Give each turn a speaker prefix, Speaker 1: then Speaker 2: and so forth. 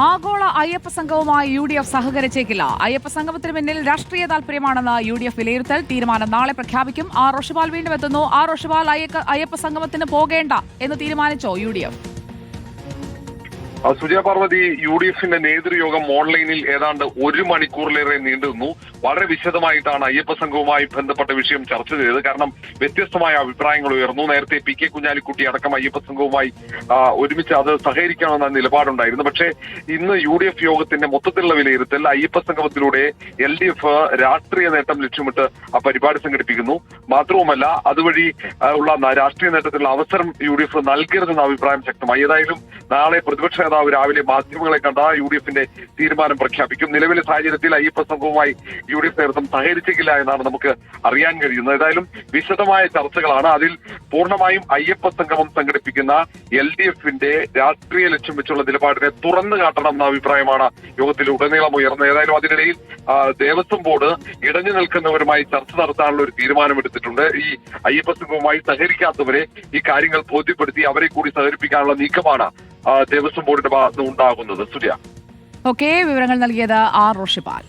Speaker 1: ആഗോള അയ്യപ്പ സംഘവുമായി UDF സഹകരിച്ചേക്കില്ല. അയ്യപ്പ സംഗമത്തിന് പിന്നിൽ രാഷ്ട്രീയ താൽപര്യമാണെന്ന് UDF വിലയിരുത്തൽ. തീരുമാനം നാളെ പ്രഖ്യാപിക്കും. റോഷിപാൽ വീണ്ടും എത്തുന്നു. റോഷിപാൽ, അയ്യപ്പ സംഗമത്തിന് പോകേണ്ട എന്ന് തീരുമാനിച്ചോ UDF?
Speaker 2: സുജയ പാർവതി, UDFന്റെ നേതൃയോഗം ഓൺലൈനിൽ ഏതാണ്ട് 1 മണിക്കൂറിലേറെ നീണ്ടുനിന്നു. വളരെ വിശദമായിട്ടാണ് അയ്യപ്പ സംഘവുമായി ബന്ധപ്പെട്ട വിഷയം ചർച്ച ചെയ്തത്. കാരണം വ്യത്യസ്തമായ അഭിപ്രായങ്ങൾ ഉയർന്നു. നേരത്തെ PK കുഞ്ഞാലിക്കുട്ടി അടക്കം അയ്യപ്പ സംഘവുമായി ഒരുമിച്ച് അത് സഹകരിക്കണമെന്ന നിലപാടുണ്ടായിരുന്നു. പക്ഷേ ഇന്ന് UDF യോഗത്തിന്റെ മൊത്തത്തിലുള്ള വിലയിരുത്തൽ അയ്യപ്പ സംഗമത്തിലൂടെ LDF രാഷ്ട്രീയ നേട്ടം ലക്ഷ്യമിട്ട് ആ പരിപാടി സംഘടിപ്പിക്കുന്നു. മാത്രവുമല്ല അതുവഴി ഉള്ള രാഷ്ട്രീയ നേട്ടത്തിലുള്ള അവസരം UDF നൽകരുതെന്ന അഭിപ്രായം ശക്തമായി. ഏതായാലും നാളെ പ്രതിപക്ഷ നേതാവ് രാവിലെ മാധ്യമങ്ങളെ കണ്ട UDFന്റെ തീരുമാനം പ്രഖ്യാപിക്കും. നിലവിലെ സാഹചര്യത്തിൽ അയ്യപ്പ സംഘവുമായി UDF നേതൃത്വം സഹകരിച്ചിട്ടില്ല എന്നാണ് നമുക്ക് അറിയാൻ കഴിയുന്നത്. ഏതായാലും വിശദമായ ചർച്ചകളാണ്. അതിൽ പൂർണ്ണമായും അയ്യപ്പ സംഗമം സംഘടിപ്പിക്കുന്ന LDFന്റെ രാഷ്ട്രീയ ലക്ഷ്യം വെച്ചുള്ള നിലപാടിനെ തുറന്നു കാട്ടണം എന്ന അഭിപ്രായമാണ് യോഗത്തിൽ ഉടനീളം ഉയർന്നത്. ഏതായാലും അതിനിടയിൽ ദേവസ്വം ബോർഡ് ഇടഞ്ഞു നിൽക്കുന്നവരുമായി ചർച്ച നടത്താനുള്ള ഒരു തീരുമാനമെടുത്തിട്ടുണ്ട്. ഈ അയ്യപ്പ സംഘവുമായി സഹകരിക്കാത്തവരെ ഈ കാര്യങ്ങൾ ബോധ്യപ്പെടുത്തി അവരെ കൂടി സഹകരിപ്പിക്കാനുള്ള നീക്കമാണ് ദേവസ്വം ബോർഡിന്റെ ഭാഗത്ത് ഉണ്ടാകുന്നത്. സുജയ,
Speaker 1: വിവരങ്ങൾ നൽകിയത് റോഷിപാൽ.